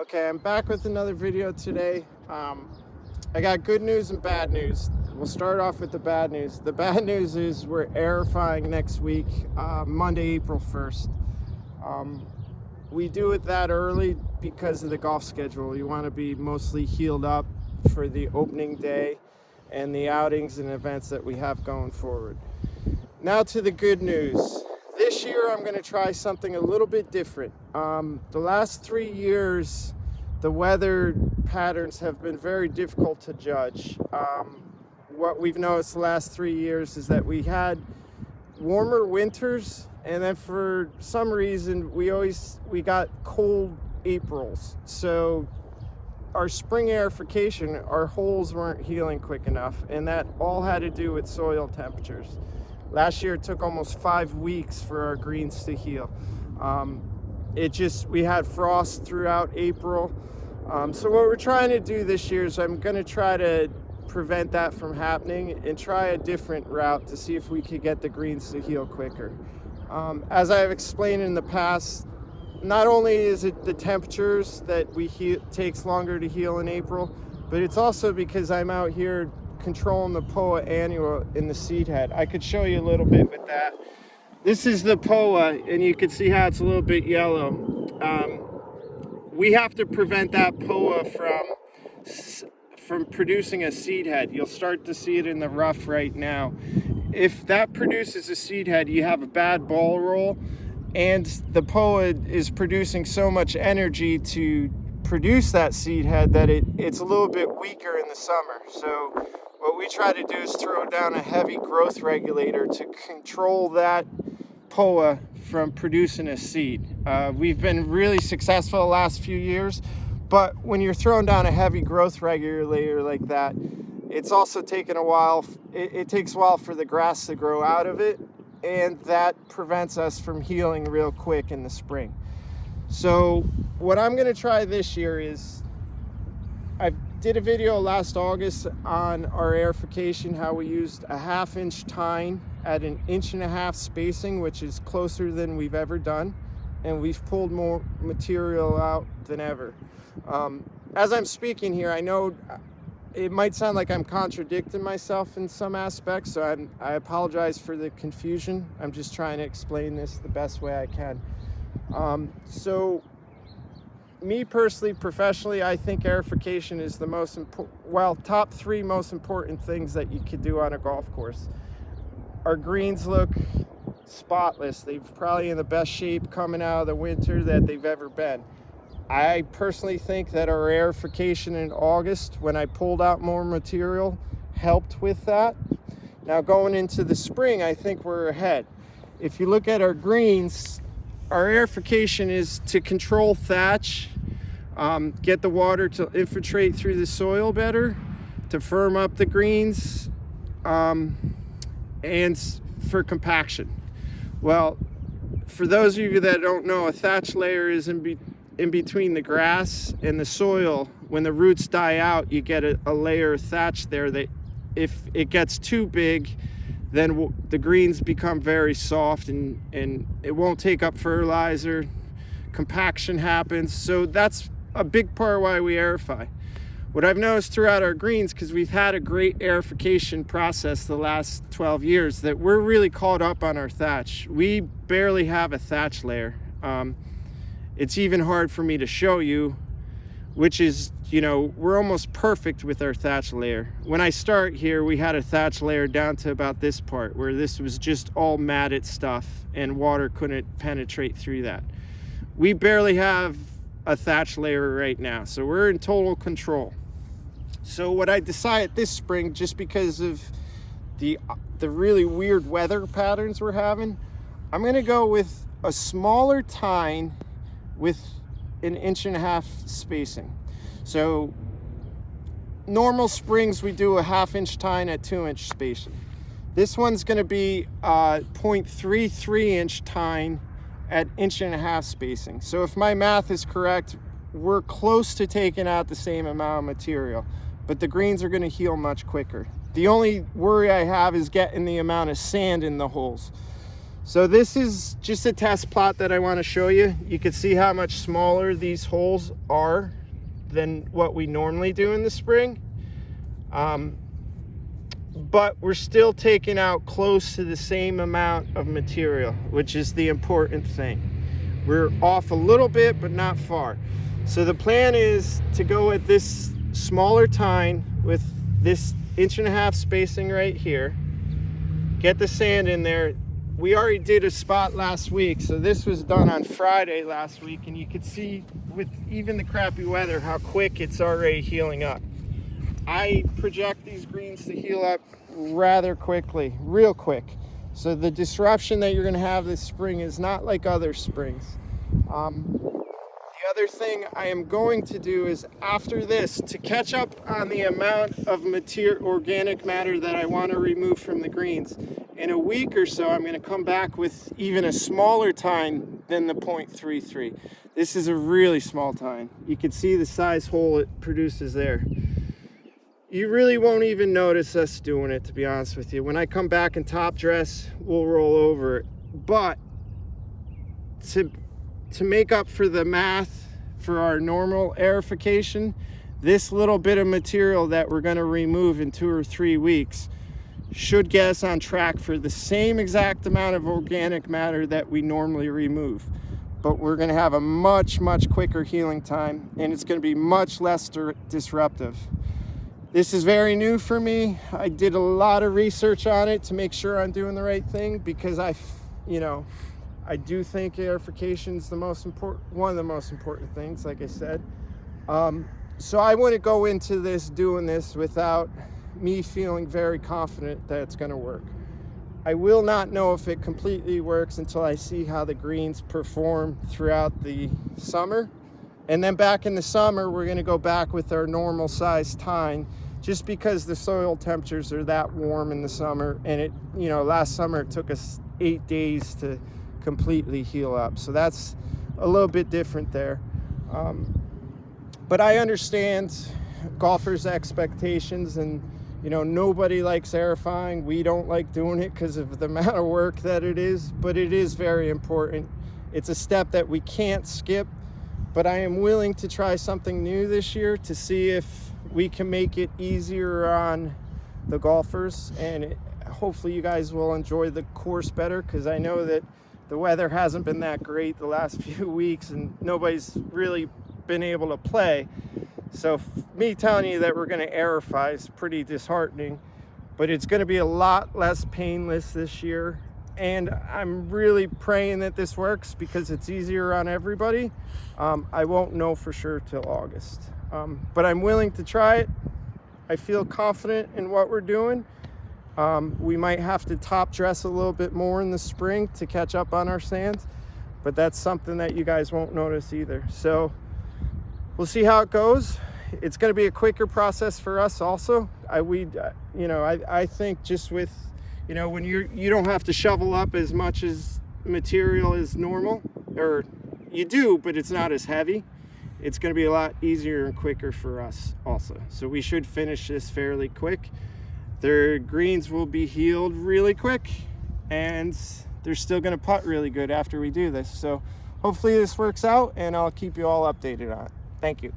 Okay, I'm back with another video today. I got good news and bad news. We'll start off with the bad news. The bad news is we're aerifying next week, Monday, April 1st. We do it that early because of the golf schedule. You want to be mostly healed up for the opening day and the outings and events that we have going forward. Now to the good news. This year I'm going to try something a little bit different. The last 3 years, the weather patterns have been very difficult to judge. What we've noticed the last 3 years is that we had warmer winters, and then for some reason we got cold Aprils. So our spring aerification, our holes weren't healing quick enough, and that all had to do with soil temperatures. Last year it took almost 5 weeks for our greens to heal. We had frost throughout April. So what we're trying to do this year is I'm going to try to prevent that from happening and try a different route to see if we could get the greens to heal quicker. As I've explained in the past, not only is it the temperatures that takes longer to heal in April, but it's also because I'm out here controlling the POA annual in the seed head. I could show you a little bit with that. This is the POA, and you can see how it's a little bit yellow. We have to prevent that POA from producing a seed head. You'll start to see it in the rough right now. If that produces a seed head, you have a bad ball roll, and the POA is producing so much energy to produce that seed head that it's a little bit weaker in the summer. So what we try to do is throw down a heavy growth regulator to control that POA from producing a seed. We've been really successful the last few years, but when you're throwing down a heavy growth regulator like that, it's also taken a while. It takes a while for the grass to grow out of it, and that prevents us from healing real quick in the spring. So what I'm going to try this year is, I did a video last August on our aerification, how we used a 1/2 inch tine at 1.5 inch spacing, which is closer than we've ever done, and we've pulled more material out than ever. As I'm speaking here, I know it might sound like I'm contradicting myself in some aspects, so I apologize for the confusion. I'm just trying to explain this the best way I can. So me personally, professionally, I think aerification is the most important, top 3 most important things that you could do on a golf course. Our greens look spotless. They're probably in the best shape coming out of the winter that they've ever been. I personally think that our aerification in August, when I pulled out more material, helped with that. Now going into the spring, I think we're ahead. If you look at our greens, our aerification is to control thatch, get the water to infiltrate through the soil better, to firm up the greens, and for compaction. Well, for those of you that don't know, a thatch layer is in between the grass and the soil. When the roots die out, you get a layer of thatch there that if it gets too big, then the greens become very soft and it won't take up fertilizer. Compaction happens. So that's a big part of why we aerify. What I've noticed throughout our greens, because we've had a great aerification process the last 12 years, that we're really caught up on our thatch. We barely have a thatch layer. It's even hard for me to show you, which is, we're almost perfect with our thatch layer. When I start here, we had a thatch layer down to about this part, where this was just all matted stuff and water couldn't penetrate through that. We barely have a thatch layer right now, so we're in total control. So what I decided this spring, just because of the really weird weather patterns we're having, I'm going to go with a smaller tine with 1.5 inch spacing. So normal springs we do a 1/2 inch tine at 2 inch spacing. This one's going to be 0.33 inch tine at 1.5 inch spacing. So if my math is correct, we're close to taking out the same amount of material, but the greens are going to heal much quicker. The only worry I have is getting the amount of sand in the holes. So this is just a test plot that I want to show you. You can see how much smaller these holes are than what we normally do in the spring. But we're still taking out close to the same amount of material, which is the important thing. We're off a little bit, but not far. So the plan is to go at this smaller tine with this 1.5 inch spacing right here, get the sand in there. We already did a spot last week, so this was done on Friday last week, and you could see with even the crappy weather how quick it's already healing up. I project these greens to heal up rather quickly, real quick. So the disruption that you're going to have this spring is not like other springs. The other thing I am going to do is, after this, to catch up on the amount of organic matter that I want to remove from the greens, in a week or so I'm going to come back with even a smaller tine than the 0.33. This is a really small tine. You can see the size hole it produces there. You really won't even notice us doing it, to be honest with you. When I come back and top dress, we'll roll over it. But to make up for the math for our normal aerification, this little bit of material that we're going to remove in 2 or 3 weeks should get us on track for the same exact amount of organic matter that we normally remove. But we're going to have a much quicker healing time, and it's going to be much less disruptive. This is very new for me. I did a lot of research on it to make sure I'm doing the right thing, because I do think aerification is one of the most important things, like I said. So I wouldn't go into this doing this without me feeling very confident that it's going to work. I will not know if it completely works until I see how the greens perform throughout the summer. And then back in the summer, we're going to go back with our normal size tine, just because the soil temperatures are that warm in the summer. And last summer it took us 8 days to completely heal up. So that's a little bit different there. But I understand golfers' expectations, and nobody likes aerifying. We don't like doing it because of the amount of work that it is, but it is very important. It's a step that we can't skip, but I am willing to try something new this year to see if we can make it easier on the golfers, and hopefully you guys will enjoy the course better, because I know that the weather hasn't been that great the last few weeks and nobody's really been able to play. So me telling you that we're going to aerify is pretty disheartening, but it's going to be a lot less painless this year. And I'm really praying that this works, because it's easier on everybody. I won't know for sure till August, but I'm willing to try it. I feel confident in what we're doing. We might have to top dress a little bit more in the spring to catch up on our sands, but that's something that you guys won't notice either. So we'll see how it goes. It's going to be a quicker process for us also. I think just with, when you don't have to shovel up as much as material as normal, or you do, but it's not as heavy. It's going to be a lot easier and quicker for us also. So we should finish this fairly quick. Their greens will be healed really quick, and they're still going to putt really good after we do this. So hopefully this works out, and I'll keep you all updated on it. Thank you.